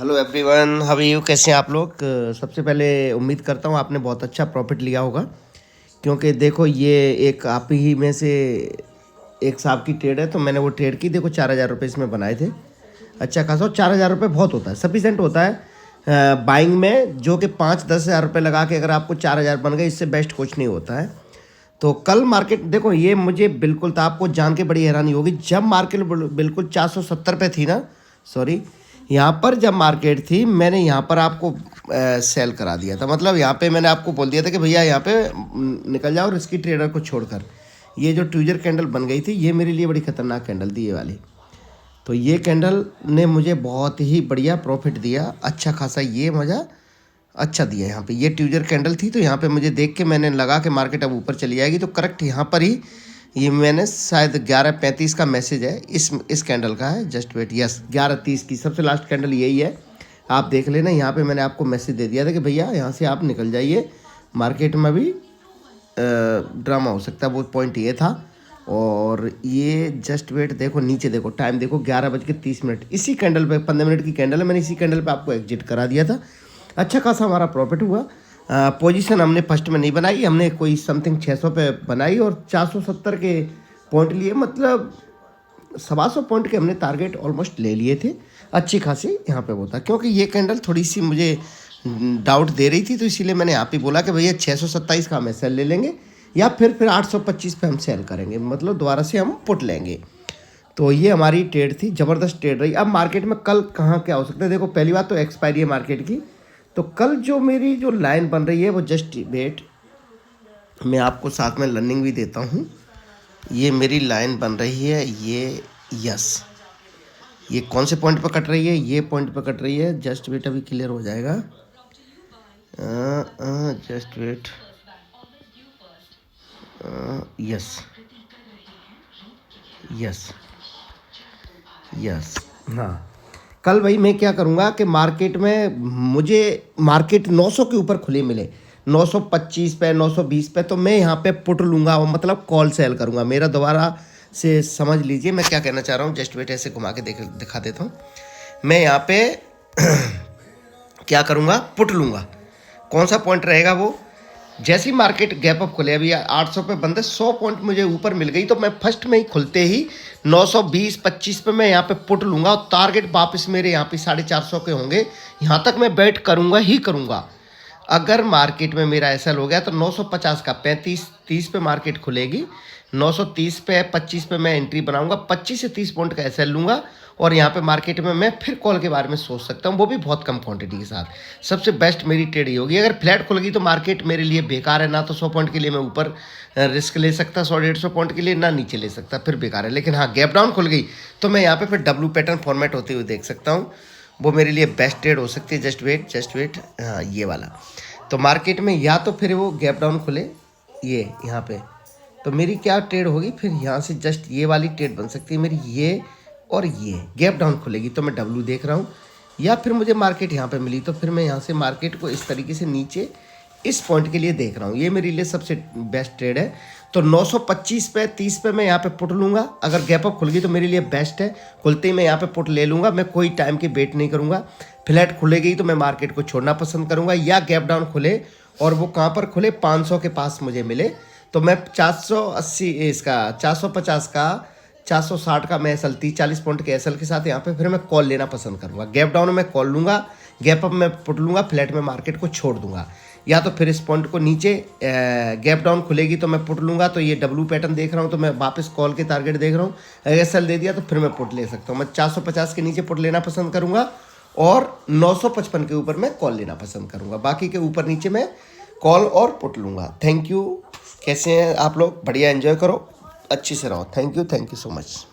Hello everyone, how are you? कैसे हैं आप लोग? सबसे पहले उम्मीद करता हूँ आपने बहुत अच्छा प्रॉफिट लिया होगा, क्योंकि देखो ये एक आप ही में से एक साहब की ट्रेड है। तो मैंने वो ट्रेड की, देखो 4,000 रुपये इसमें बनाए थे। अच्छा खासा, और 4,000 रुपये बहुत होता है, सफिशेंट होता है बाइंग में, जो कि 5-10 हज़ार रुपये लगा के अगर आपको 4,000 बन गए, इससे बेस्ट कुछ नहीं होता है। तो कल मार्केट देखो, ये मुझे बिल्कुल था, आपको जान के बड़ी हैरानी होगी, जब मार्केट बिल्कुल 470 पे थी ना, सॉरी, यहाँ पर जब मार्केट थी, मैंने यहाँ पर आपको सेल करा दिया था। मतलब यहाँ पे मैंने आपको बोल दिया था कि भैया यहाँ पे निकल जाओ रिस्की ट्रेडर को छोड़कर। ये जो ट्यूजर कैंडल बन गई थी, ये मेरे लिए बड़ी खतरनाक कैंडल थी ये वाली। तो ये कैंडल ने मुझे बहुत ही बढ़िया प्रॉफिट दिया, अच्छा खासा, ये मज़ा अच्छा दिया। यहाँ पे ये ट्यूजर कैंडल थी, तो यहाँ पे मुझे देख के मैंने लगा कि मार्केट अब ऊपर चली जाएगी, तो करेक्ट यहाँ पर ही ये मैंने शायद 11:35 का मैसेज है, इस कैंडल का है, जस्ट वेट, यस 11:30 की सबसे लास्ट कैंडल यही है, आप देख लेना। यहाँ पे मैंने आपको मैसेज दे दिया था कि भैया यहाँ से आप निकल जाइए, मार्केट में भी ड्रामा हो सकता है, वो पॉइंट ये था। और ये जस्ट वेट, देखो नीचे देखो, टाइम देखो 11:30, इसी कैंडल पे 15 मिनट की कैंडल है, मैंने इसी कैंडल पे आपको एग्जिट करा दिया था। अच्छा खासा हमारा प्रॉफिट हुआ। पोजीशन हमने फर्स्ट में नहीं बनाई, हमने कोई समथिंग 600 पे बनाई और 470 के पॉइंट लिए, मतलब 125 पॉइंट के हमने टारगेट ऑलमोस्ट ले लिए थे। अच्छी खासी यहाँ पे वो था, क्योंकि ये कैंडल थोड़ी सी मुझे डाउट दे रही थी, तो इसीलिए मैंने यहाँ पे बोला कि भैया 627 का हम सेल ले लेंगे, या फिर 825 पे हम सेल करेंगे, मतलब दोबारा से हम पुट लेंगे। तो ये हमारी ट्रेड थी, ज़बरदस्त ट्रेड रही। अब मार्केट में कल कहाँ क्या हो सकता है, देखो पहली बात तो एक्सपायरी है मार्केट की, तो कल जो मेरी जो लाइन बन रही है वो जस्ट वेट, मैं आपको साथ में लर्निंग भी देता हूँ। ये मेरी लाइन बन रही है, ये यस, ये कौन से पॉइंट पर कट रही है, ये पॉइंट पर कट रही है, जस्ट वेट, अभी क्लियर हो जाएगा, just wait, yes yes yes, हाँ। कल भाई मैं क्या करूँगा कि मार्केट में मुझे मार्केट 900 के ऊपर खुले मिले, 925 पे, 920 पे, तो मैं यहाँ पे पुट लूँगा, मतलब कॉल सेल करूँगा। मेरा दोबारा से समझ लीजिए मैं क्या कहना चाह रहा हूँ, जस्ट वेट, ऐसे घुमा के दिखा देता हूँ। मैं यहाँ पे क्या करूँगा, पुट लूँगा। कौन सा पॉइंट रहेगा वो, जैसे ही मार्केट गैप अप खुले, अभी 800 पे बंद है, 100 पॉइंट मुझे ऊपर मिल गई, तो मैं फर्स्ट में ही खुलते ही 920-25 पे मैं यहाँ पे पुट लूँगा, और टारगेट वापस मेरे यहाँ पे 450 के होंगे, यहाँ तक मैं बैट करूँगा ही करूँगा। अगर मार्केट में मेरा ऐसा हो गया तो 950 का 35-30 पे मार्केट खुलेगी, 930 पे 25 पे मैं एंट्री बनाऊंगा, 25 से 30 पॉइंट का एसएल लूँगा, और यहाँ पे मार्केट में मैं फिर कॉल के बारे में सोच सकता हूँ, वो भी बहुत कम क्वांटिटी के साथ। सबसे बेस्ट मेरी ट्रेड ही होगी। अगर फ्लैट खुल गई तो मार्केट मेरे लिए बेकार है, ना तो 100 पॉइंट के लिए मैं ऊपर रिस्क ले सकता, 100-150 पॉइंट के लिए ना नीचे ले सकता, फिर बेकार है। लेकिन हाँ, गैप डाउन खुल गई तो मैं यहाँ पे फिर डब्ल्यू पैटर्न फॉर्मेट होते हुए देख सकता हूँ, वो मेरे लिए बेस्ट ट्रेड हो सकती है। जस्ट वेट, हाँ ये वाला। तो मार्केट में या तो फिर वो गैप डाउन खुले ये यहाँ पे, तो मेरी क्या ट्रेड होगी, फिर यहाँ से जस्ट ये वाली ट्रेड बन सकती है मेरी, ये और ये गैप डाउन खुलेगी तो मैं डब्ल्यू देख रहा हूँ, या फिर मुझे मार्केट यहाँ पे मिली तो फिर मैं यहाँ से मार्केट को इस तरीके से नीचे इस पॉइंट के लिए देख रहा हूँ। ये मेरे लिए सबसे बेस्ट ट्रेड है। तो 925 पे 30 पे मैं यहाँ पे पुट लूँगा, अगर गैप अप खुल गई तो मेरे लिए बेस्ट है, खुलते ही मैं यहाँ पे पुट ले लूँगा, मैं कोई टाइम की वेट नहीं करूँगा। फ्लैट खुलेगी तो मैं मार्केट को छोड़ना पसंद करूँगा, या गैप डाउन खुले और वो कहाँ पर खुले, 500 के पास मुझे मिले तो मैं 480 इसका 450 का 460 का मैं एसएल 30-40 पॉइंट के एसएल के साथ यहाँ पे फिर मैं कॉल लेना पसंद करूँगा। गैप डाउन में कॉल लूँगा, गैप अप में पुट लूँगा, फ्लैट में मार्केट को छोड़ दूँगा, या तो फिर इस पॉइंट को नीचे गैप डाउन खुलेगी तो मैं पुट लूँगा। तो ये डब्ल्यू पैटर्न देख रहा हूँ तो मैं वापस कॉल के टारगेट देख रहा हूँ, अगर एसएल दे दिया तो फिर मैं पुट ले सकता हूँ। मैं 450 के नीचे पुट लेना पसंद करूँगा और 955 के ऊपर मैं कॉल लेना पसंद करूँगा, बाकी के ऊपर नीचे मैं कॉल और पुट लूँगा। Thank you. कैसे हैं आप लोग? बढ़िया, एंजॉय करो, अच्छी से रहो। Thank you so much.